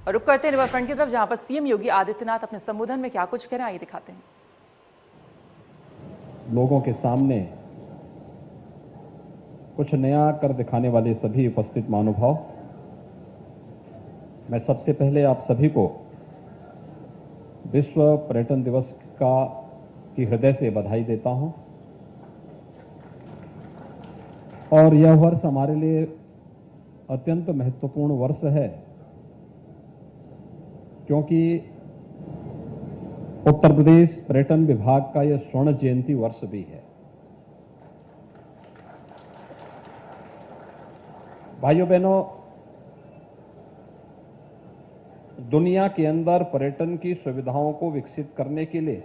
और रुक करते हैं रिवरफ्रंट की तरफ, जहां पर सीएम योगी आदित्यनाथ अपने संबोधन में क्या कुछ कह रहे हैं, आइए दिखाते हैं। लोगों के सामने कुछ नया कर दिखाने वाले सभी उपस्थित महानुभाव, मैं सबसे पहले आप सभी को विश्व पर्यटन दिवस की हृदय से बधाई देता हूं। और यह वर्ष हमारे लिए अत्यंत महत्वपूर्ण वर्ष है, क्योंकि उत्तर प्रदेश पर्यटन विभाग का यह स्वर्ण जयंती वर्ष भी है। भाइयों बहनों, दुनिया के अंदर पर्यटन की सुविधाओं को विकसित करने के लिए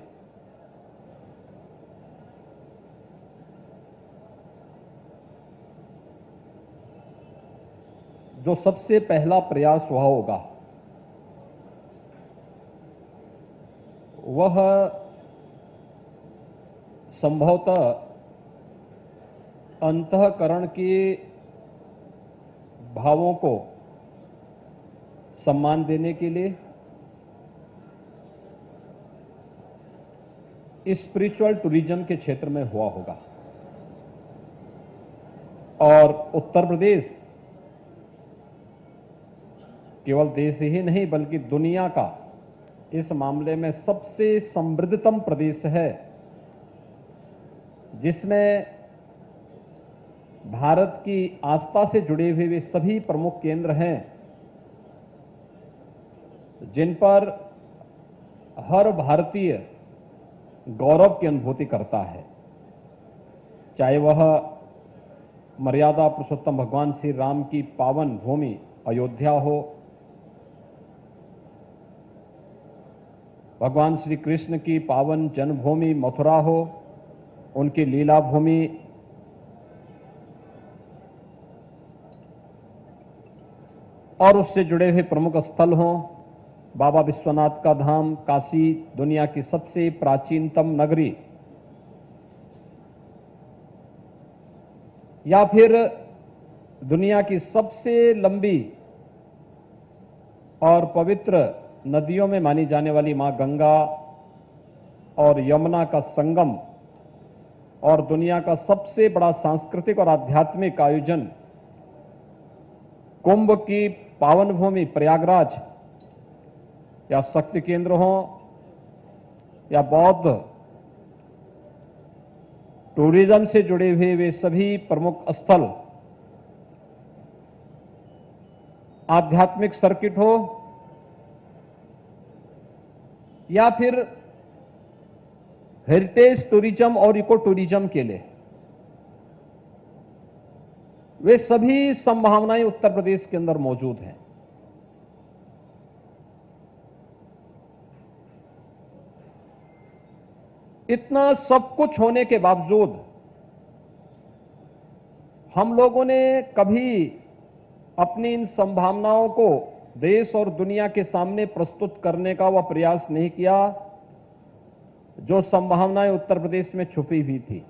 जो सबसे पहला प्रयास हुआ होगा वह संभवतः अंतःकरण के भावों को सम्मान देने के लिए स्पिरिचुअल टूरिज्म के क्षेत्र में हुआ होगा। और उत्तर प्रदेश केवल देश ही नहीं बल्कि दुनिया का इस मामले में सबसे समृद्धतम प्रदेश है, जिसमें भारत की आस्था से जुड़े हुए वे सभी प्रमुख केंद्र हैं जिन पर हर भारतीय गौरव की अनुभूति करता है। चाहे वह मर्यादा पुरुषोत्तम भगवान श्री राम की पावन भूमि अयोध्या हो, भगवान श्री कृष्ण की पावन जन्मभूमि मथुरा हो, उनकी लीला भूमि और उससे जुड़े हुए प्रमुख स्थल हों, बाबा विश्वनाथ का धाम काशी, दुनिया की सबसे प्राचीनतम नगरी, या फिर दुनिया की सबसे लंबी और पवित्र नदियों में मानी जाने वाली मां गंगा और यमुना का संगम, और दुनिया का सबसे बड़ा सांस्कृतिक और आध्यात्मिक आयोजन कुंभ की पावन भूमि प्रयागराज, या शक्ति केंद्र हो या बौद्ध टूरिज्म से जुड़े हुए वे सभी प्रमुख स्थल, आध्यात्मिक सर्किट हो या फिर हेरिटेज टूरिज्म और इको टूरिज्म के लिए, वे सभी संभावनाएं उत्तर प्रदेश के अंदर मौजूद हैं। इतना सब कुछ होने के बावजूद हम लोगों ने कभी अपनी इन संभावनाओं को देश और दुनिया के सामने प्रस्तुत करने का वह प्रयास नहीं किया जो संभावनाएं उत्तर प्रदेश में छुपी हुई थी।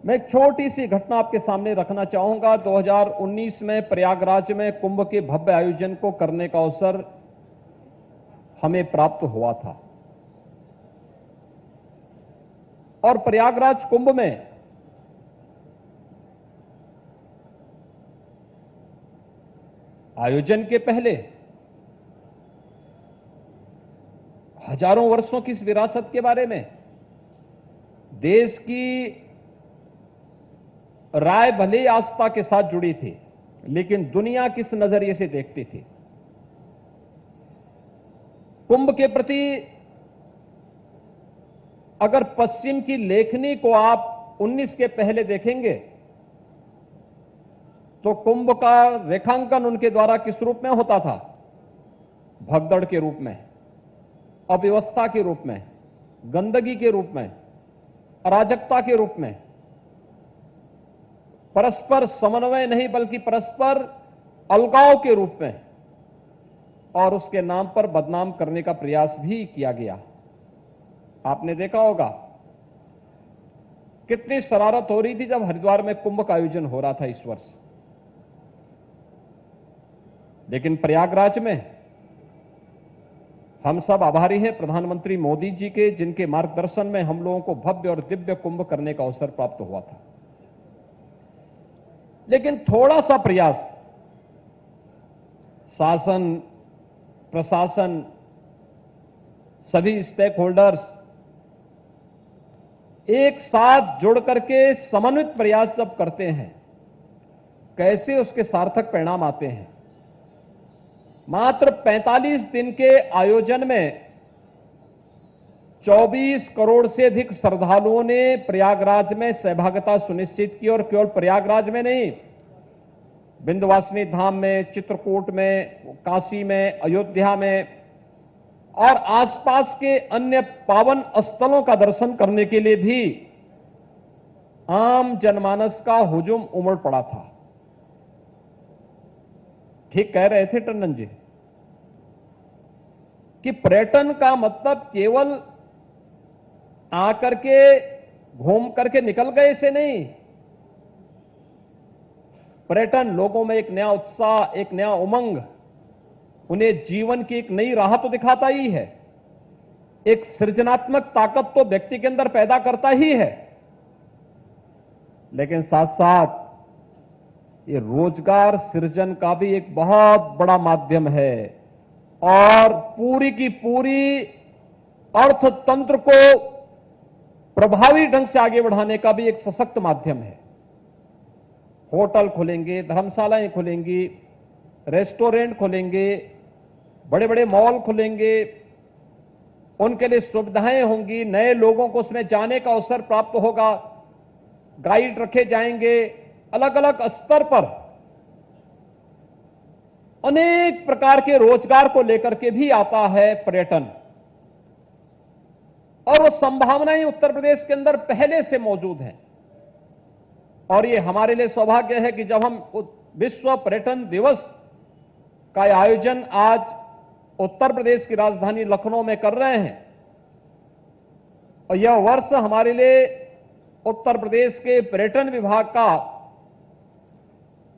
मैं एक छोटी सी घटना आपके सामने रखना चाहूंगा। 2019 में प्रयागराज में कुंभ के भव्य आयोजन को करने का अवसर हमें प्राप्त हुआ था, और प्रयागराज कुंभ में आयोजन के पहले हजारों वर्षों की इस विरासत के बारे में देश की राय भले आस्था के साथ जुड़ी थी, लेकिन दुनिया किस नजरिए से देखती थी। कुंभ के प्रति अगर पश्चिम की लेखनी को आप 19 के पहले देखेंगे तो कुंभ का रेखांकन उनके द्वारा किस रूप में होता था? भगदड़ के रूप में, अव्यवस्था के रूप में, गंदगी के रूप में, अराजकता के रूप में, परस्पर समन्वय नहीं बल्कि परस्पर अलगाव के रूप में, और उसके नाम पर बदनाम करने का प्रयास भी किया गया। आपने देखा होगा कितनी शरारत हो रही थी जब हरिद्वार में कुंभ का आयोजन हो रहा था इस वर्ष। लेकिन प्रयागराज में हम सब आभारी हैं प्रधानमंत्री मोदी जी के, जिनके मार्गदर्शन में हम लोगों को भव्य और दिव्य कुंभ करने का अवसर प्राप्त हुआ था। लेकिन थोड़ा सा प्रयास शासन, प्रशासन, सभी स्टेक होल्डर्स एक साथ जुड़ करके समन्वित प्रयास जब करते हैं, कैसे उसके सार्थक परिणाम आते हैं। मात्र 45 दिन के आयोजन में 24 करोड़ से अधिक श्रद्धालुओं ने प्रयागराज में सहभागिता सुनिश्चित की, और केवल प्रयागराज में नहीं, विंध्यवासिनी धाम में, चित्रकूट में, काशी में, अयोध्या में और आसपास के अन्य पावन स्थलों का दर्शन करने के लिए भी आम जनमानस का हुजूम उमड़ पड़ा था। ठीक कह रहे थे टंडन जी कि पर्यटन का मतलब केवल आकर के घूम करके निकल गए से नहीं। पर्यटन लोगों में एक नया उत्साह, एक नया उमंग, उन्हें जीवन की एक नई राह तो दिखाता ही है, एक सृजनात्मक ताकत तो व्यक्ति के अंदर पैदा करता ही है, लेकिन साथ साथ ये रोजगार सृजन का भी एक बहुत बड़ा माध्यम है और पूरी की पूरी अर्थतंत्र को प्रभावी ढंग से आगे बढ़ाने का भी एक सशक्त माध्यम है। होटल खुलेंगे, धर्मशालाएं खुलेंगी, रेस्टोरेंट खुलेंगे, बड़े बड़े मॉल खुलेंगे, उनके लिए सुविधाएं होंगी, नए लोगों को उसमें जाने का अवसर प्राप्त होगा, गाइड रखे जाएंगे, अलग अलग स्तर पर अनेक प्रकार के रोजगार को लेकर के भी आता है पर्यटन, और वो संभावनाएं उत्तर प्रदेश के अंदर पहले से मौजूद हैं। और ये हमारे लिए सौभाग्य है कि जब हम विश्व पर्यटन दिवस का आयोजन आज उत्तर प्रदेश की राजधानी लखनऊ में कर रहे हैं, और यह वर्ष हमारे लिए उत्तर प्रदेश के पर्यटन विभाग का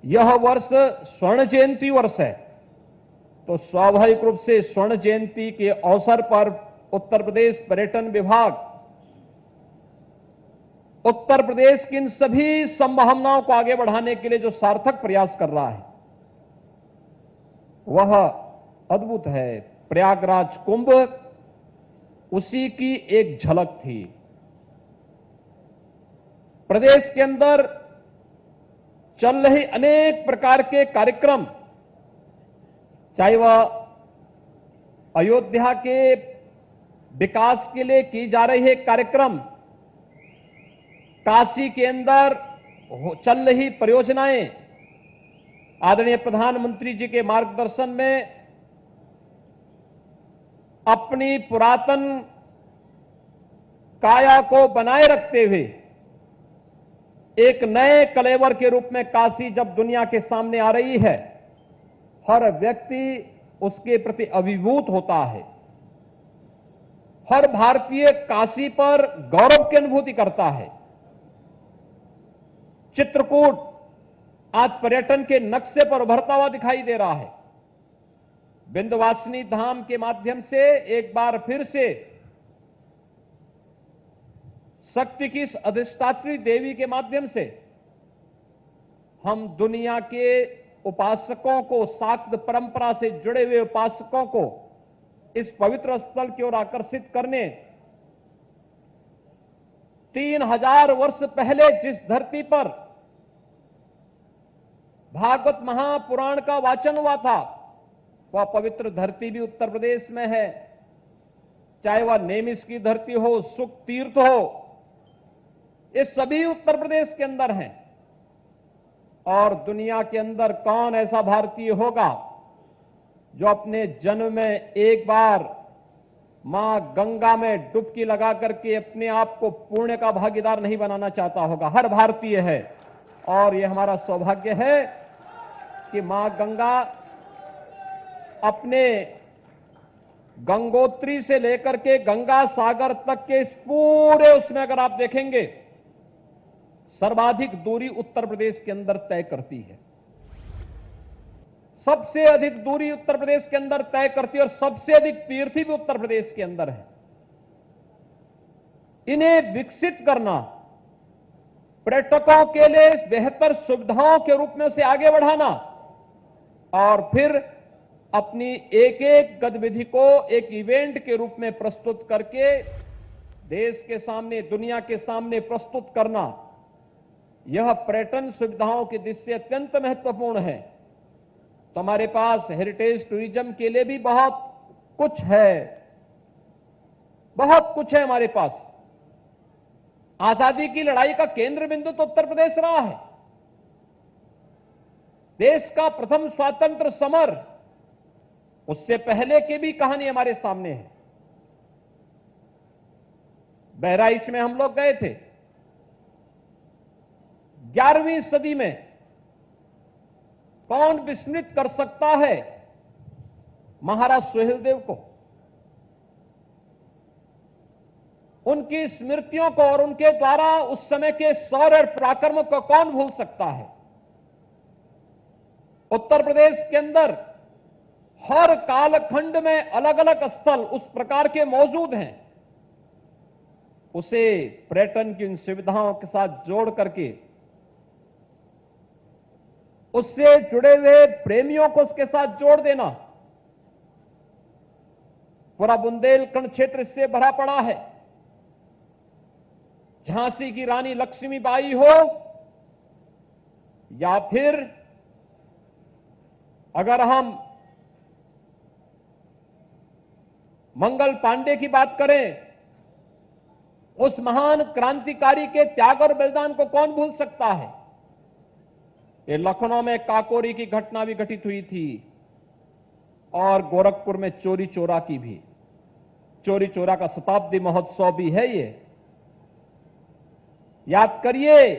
यह वर्ष स्वर्ण जयंती वर्ष है। तो स्वाभाविक रूप से स्वर्ण जयंती के अवसर पर उत्तर प्रदेश पर्यटन विभाग उत्तर प्रदेश की इन सभी संभावनाओं को आगे बढ़ाने के लिए जो सार्थक प्रयास कर रहा है वह अद्भुत है। प्रयागराज कुंभ उसी की एक झलक थी। प्रदेश के अंदर चल रहे अनेक प्रकार के कार्यक्रम, चाहे वह अयोध्या के विकास के लिए की जा रही है कार्यक्रम, काशी के अंदर चल रही परियोजनाएं, आदरणीय प्रधानमंत्री जी के मार्गदर्शन में अपनी पुरातन काया को बनाए रखते हुए एक नए कलेवर के रूप में काशी जब दुनिया के सामने आ रही है, हर व्यक्ति उसके प्रति अभिभूत होता है। हर भारतीय काशी पर गौरव की अनुभूति करता है। चित्रकूट आज पर्यटन के नक्शे पर उभरता हुआ दिखाई दे रहा है। विंध्यवासिनी धाम के माध्यम से एक बार फिर से शक्ति की इस अधिष्ठात्री देवी के माध्यम से हम दुनिया के उपासकों को, शाक्त परंपरा से जुड़े हुए उपासकों को इस पवित्र स्थल की ओर आकर्षित करने 3000 वर्ष पहले जिस धरती पर भागवत महापुराण का वाचन हुआ था, वह पवित्र धरती भी उत्तर प्रदेश में है। चाहे वह नेमिष की धरती हो, सुख तीर्थ हो, ये सभी उत्तर प्रदेश के अंदर हैं। और दुनिया के अंदर कौन ऐसा भारतीय होगा जो अपने जन्म में एक बार मां गंगा में डुबकी लगा करके अपने आप को पुण्य का भागीदार नहीं बनाना चाहता होगा। हर भारतीय है, और यह हमारा सौभाग्य है कि मां गंगा अपने गंगोत्री से लेकर के गंगा सागर तक के इस पूरे उसमें अगर आप देखेंगे सर्वाधिक दूरी उत्तर प्रदेश के अंदर तय करती है। सबसे अधिक दूरी उत्तर प्रदेश के अंदर तय करती है और सबसे अधिक तीर्थी भी उत्तर प्रदेश के अंदर है। इन्हें विकसित करना, पर्यटकों के लिए बेहतर सुविधाओं के रूप में उसे आगे बढ़ाना और फिर अपनी एक एक गतिविधि को एक इवेंट के रूप में प्रस्तुत करके देश के सामने, दुनिया के सामने प्रस्तुत करना, यह पर्यटन सुविधाओं की दृष्टि से अत्यंत महत्वपूर्ण है। तो हमारे पास हेरिटेज टूरिज्म के लिए भी बहुत कुछ है, बहुत कुछ है हमारे पास। आजादी की लड़ाई का केंद्र बिंदु तो उत्तर प्रदेश रहा है। देश का प्रथम स्वतंत्र समर, उससे पहले की भी कहानी हमारे सामने है। बहराइच में हम लोग गए थे। 11वीं सदी में कौन विस्मृत कर सकता है महाराज सुहेलदेव को, उनकी स्मृतियों को और उनके द्वारा उस समय के शौर्य और पराक्रम को कौन भूल सकता है। उत्तर प्रदेश के अंदर हर कालखंड में अलग अलग स्थल उस प्रकार के मौजूद हैं। उसे पर्यटन की इन सुविधाओं के साथ जोड़ करके उससे जुड़े हुए प्रेमियों को उसके साथ जोड़ देना। पूरा बुंदेलखंड क्षेत्र इससे भरा पड़ा है। झांसी की रानी लक्ष्मीबाई हो या फिर अगर हम मंगल पांडे की बात करें, उस महान क्रांतिकारी के त्याग और बलिदान को कौन भूल सकता है। ये लखनऊ में काकोरी की घटना भी घटित हुई थी और गोरखपुर में चोरी चोरा की भी, चोरी चोरा का शताब्दी महोत्सव भी है। ये याद करिए,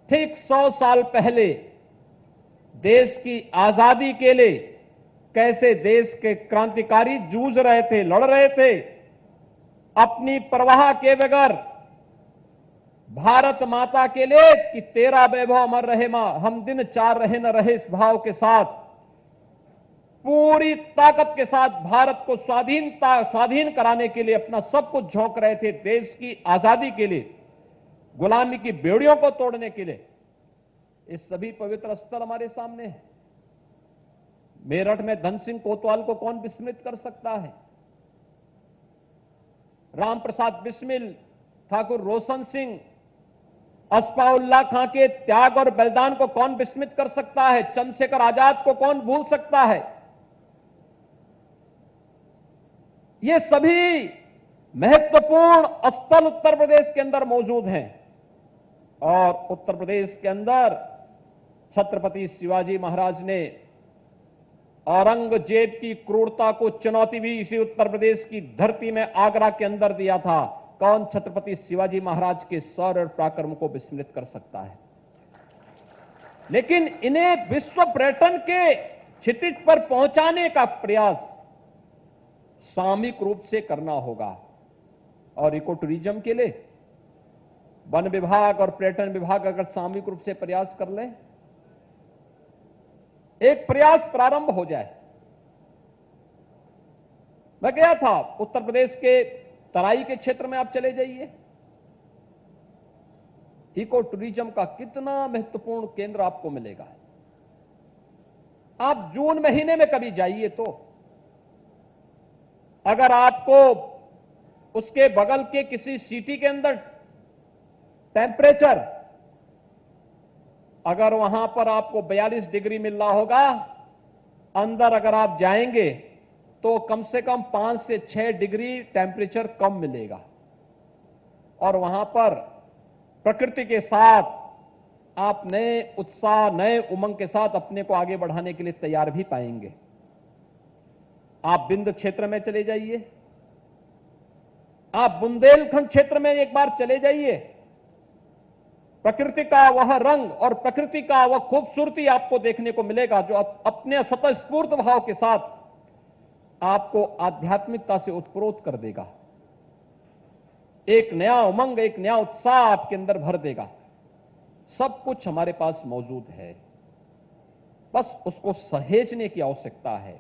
ठीक 100 साल पहले देश की आजादी के लिए कैसे देश के क्रांतिकारी जूझ रहे थे, लड़ रहे थे, अपनी परवाह के बगैर भारत माता के लिए कि तेरा वैभव अमर रहे मां, हम दिन 4 रहे न रहे, इस भाव के साथ पूरी ताकत के साथ भारत को स्वाधीन कराने के लिए अपना सब कुछ झोंक रहे थे। देश की आजादी के लिए, गुलामी की बेड़ियों को तोड़ने के लिए। इस सभी पवित्र स्थल हमारे सामने है। मेरठ में धन सिंह कोतवाल को कौन विस्मृत कर सकता है। राम प्रसाद बिस्मिल, ठाकुर रोशन सिंह, अस्फाउल्लाह खां के त्याग और बलिदान को कौन विस्मृत कर सकता है। चंद्रशेखर आजाद को कौन भूल सकता है। ये सभी महत्वपूर्ण स्थल उत्तर प्रदेश के अंदर मौजूद हैं और उत्तर प्रदेश के अंदर छत्रपति शिवाजी महाराज ने औरंगजेब की क्रूरता को चुनौती भी इसी उत्तर प्रदेश की धरती में आगरा के अंदर दिया था। कौन छत्रपति शिवाजी महाराज के शौर्य और पराक्रम को विस्मृत कर सकता है। लेकिन इन्हें विश्व पर्यटन के क्षितिज पर पहुंचाने का प्रयास सामूहिक रूप से करना होगा। और इको टूरिज्म के लिए वन विभाग और पर्यटन विभाग अगर सामूहिक रूप से प्रयास कर लें, एक प्रयास प्रारंभ हो जाए। मैं गया था उत्तर प्रदेश के तराई के क्षेत्र में, आप चले जाइए, इको टूरिज्म का कितना महत्वपूर्ण केंद्र आपको मिलेगा। आप जून महीने में कभी जाइए तो अगर आपको उसके बगल के किसी सिटी के अंदर टेम्परेचर अगर वहां पर आपको 42 डिग्री मिल रहा होगा, अंदर अगर आप जाएंगे तो कम से कम 5 से 6 डिग्री टेम्परेचर कम मिलेगा। और वहां पर प्रकृति के साथ आप नए उत्साह, नए उमंग के साथ अपने को आगे बढ़ाने के लिए तैयार भी पाएंगे। आप बिंद क्षेत्र में चले जाइए, आप बुंदेलखंड क्षेत्र में एक बार चले जाइए। प्रकृति का वह रंग और प्रकृति का वह खूबसूरती आपको देखने को मिलेगा जो अपने स्वतःस्फूर्त भाव के साथ आपको आध्यात्मिकता से उत्प्रोत कर देगा। एक नया उमंग, एक नया उत्साह आपके अंदर भर देगा। सब कुछ हमारे पास मौजूद है। बस उसको सहेजने की आवश्यकता है।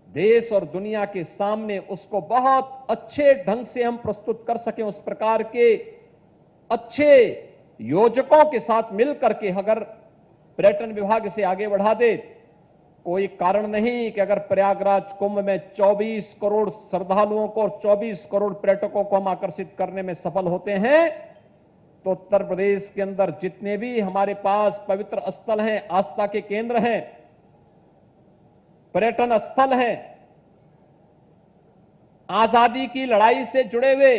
देश और दुनिया के सामने उसको बहुत अच्छे ढंग से हम प्रस्तुत कर सकें, उस प्रकार के अच्छे योजकों के साथ मिलकर के अगर पर्यटन विभाग इसे आगे बढ़ा दे, कोई कारण नहीं कि अगर प्रयागराज कुंभ में 24 करोड़ श्रद्धालुओं को और 24 करोड़ पर्यटकों को हम आकर्षित करने में सफल होते हैं, तो उत्तर प्रदेश के अंदर जितने भी हमारे पास पवित्र स्थल हैं, आस्था के केंद्र हैं, पर्यटन स्थल हैं, आजादी की लड़ाई से जुड़े हुए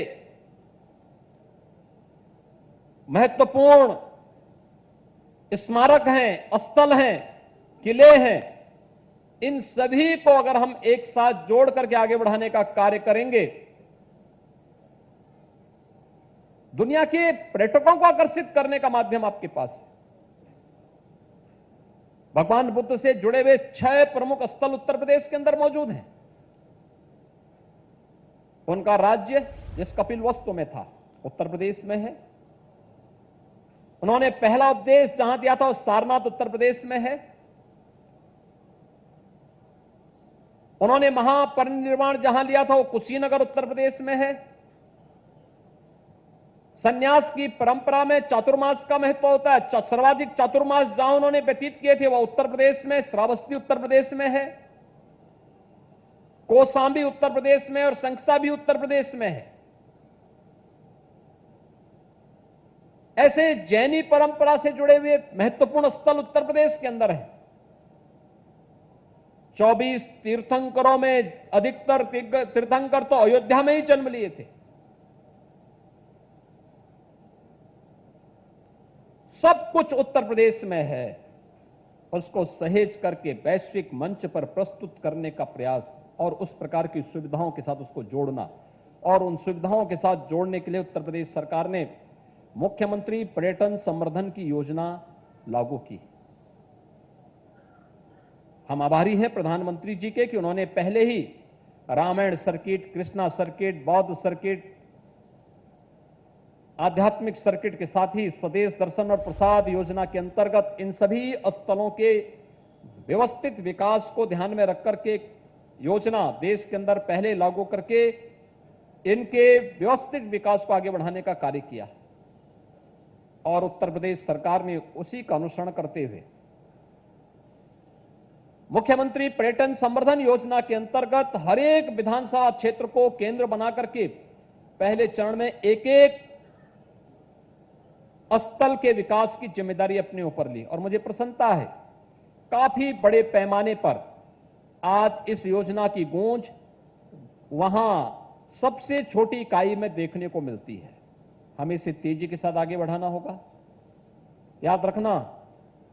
महत्वपूर्ण स्मारक हैं, स्थल हैं, किले हैं, इन सभी को अगर हम एक साथ जोड़ करके आगे बढ़ाने का कार्य करेंगे, दुनिया के पर्यटकों को आकर्षित करने का माध्यम आपके पास है। भगवान बुद्ध से जुड़े हुए 6 प्रमुख स्थल उत्तर प्रदेश के अंदर मौजूद हैं। उनका राज्य जिस कपिलवस्तु में था उत्तर प्रदेश में है। उन्होंने पहला उपदेश जहां दिया था वो सारनाथ उत्तर प्रदेश में है। उन्होंने महापरिनिर्वाण जहां लिया था वो कुशीनगर उत्तर प्रदेश में है। संन्यास की परंपरा में चातुर्मास का महत्व होता है। सर्वाधिक चातुर्मास जहां उन्होंने व्यतीत किए थे वह उत्तर प्रदेश में, श्रावस्ती उत्तर प्रदेश में है, कौशांबी उत्तर प्रदेश में और शंखसा भी उत्तर प्रदेश में है। ऐसे जैनी परंपरा से जुड़े हुए महत्वपूर्ण स्थल उत्तर प्रदेश के अंदर है। 24 तीर्थंकरों में अधिकतर तीर्थंकर तो अयोध्या में ही जन्म लिए थे। सब कुछ उत्तर प्रदेश में है। उसको सहेज करके वैश्विक मंच पर प्रस्तुत करने का प्रयास और उस प्रकार की सुविधाओं के साथ उसको जोड़ना, और उन सुविधाओं के साथ जोड़ने के लिए उत्तर प्रदेश सरकार ने मुख्यमंत्री पर्यटन संवर्धन की योजना लागू की। हम आभारी हैं प्रधानमंत्री जी के कि उन्होंने पहले ही रामायण सर्किट, कृष्णा सर्किट, बौद्ध सर्किट, आध्यात्मिक सर्किट के साथ ही स्वदेश दर्शन और प्रसाद योजना के अंतर्गत इन सभी स्थलों के व्यवस्थित विकास को ध्यान में रखकर के योजना देश के अंदर पहले लागू करके इनके व्यवस्थित विकास को आगे बढ़ाने का कार्य किया। और उत्तर प्रदेश सरकार ने उसी का अनुसरण करते हुए मुख्यमंत्री पर्यटन संवर्धन योजना के अंतर्गत हर एक विधानसभा क्षेत्र को केंद्र बना करके पहले चरण में एक एक स्थल के विकास की जिम्मेदारी अपने ऊपर ली। और मुझे प्रसन्नता है, काफी बड़े पैमाने पर आज इस योजना की गूंज वहां सबसे छोटी इकाई में देखने को मिलती है। हमें इसे तेजी के साथ आगे बढ़ाना होगा। याद रखना,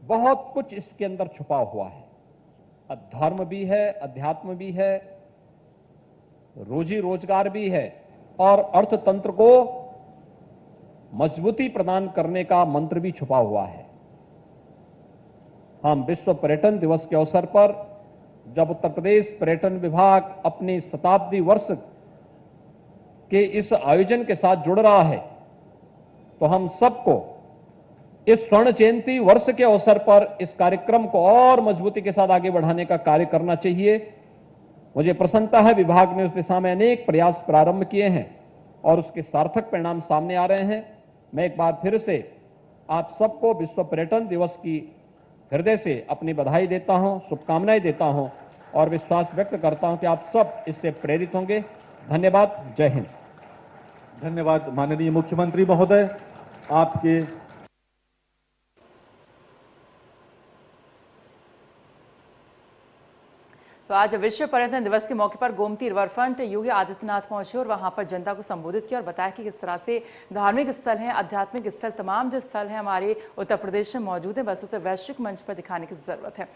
बहुत कुछ इसके अंदर छुपा हुआ है। धर्म भी है, अध्यात्म भी है, रोजी रोजगार भी है, और अर्थतंत्र को मजबूती प्रदान करने का मंत्र भी छुपा हुआ है। हम विश्व पर्यटन दिवस के अवसर पर जब उत्तर प्रदेश पर्यटन विभाग अपने शताब्दी वर्ष के इस आयोजन के साथ जुड़ रहा है, तो हम सबको इस स्वर्ण जयंती वर्ष के अवसर पर इस कार्यक्रम को और मजबूती के साथ आगे बढ़ाने का कार्य करना चाहिए। मुझे प्रसन्नता है, विभाग ने उस दिशा में अनेक प्रयास प्रारंभ किए हैं और उसके सार्थक परिणाम सामने आ रहे हैं। मैं एक बार फिर से आप सबको विश्व पर्यटन दिवस की हृदय से अपनी बधाई देता हूं, शुभकामनाएं देता हूं और विश्वास व्यक्त करता हूं कि आप सब इससे प्रेरित होंगे। धन्यवाद। जय हिंद। धन्यवाद माननीय मुख्यमंत्री महोदय। आपके तो आज विश्व पर्यटन दिवस के मौके पर गोमती रिवरफ्रंट योगी आदित्यनाथ पहुंचे और वहां पर जनता को संबोधित किया और बताया कि किस तरह से धार्मिक स्थल हैं, आध्यात्मिक स्थल, तमाम जो स्थल हैं हमारे उत्तर प्रदेश में मौजूद हैं, बस उसे वैश्विक मंच पर दिखाने की जरूरत है।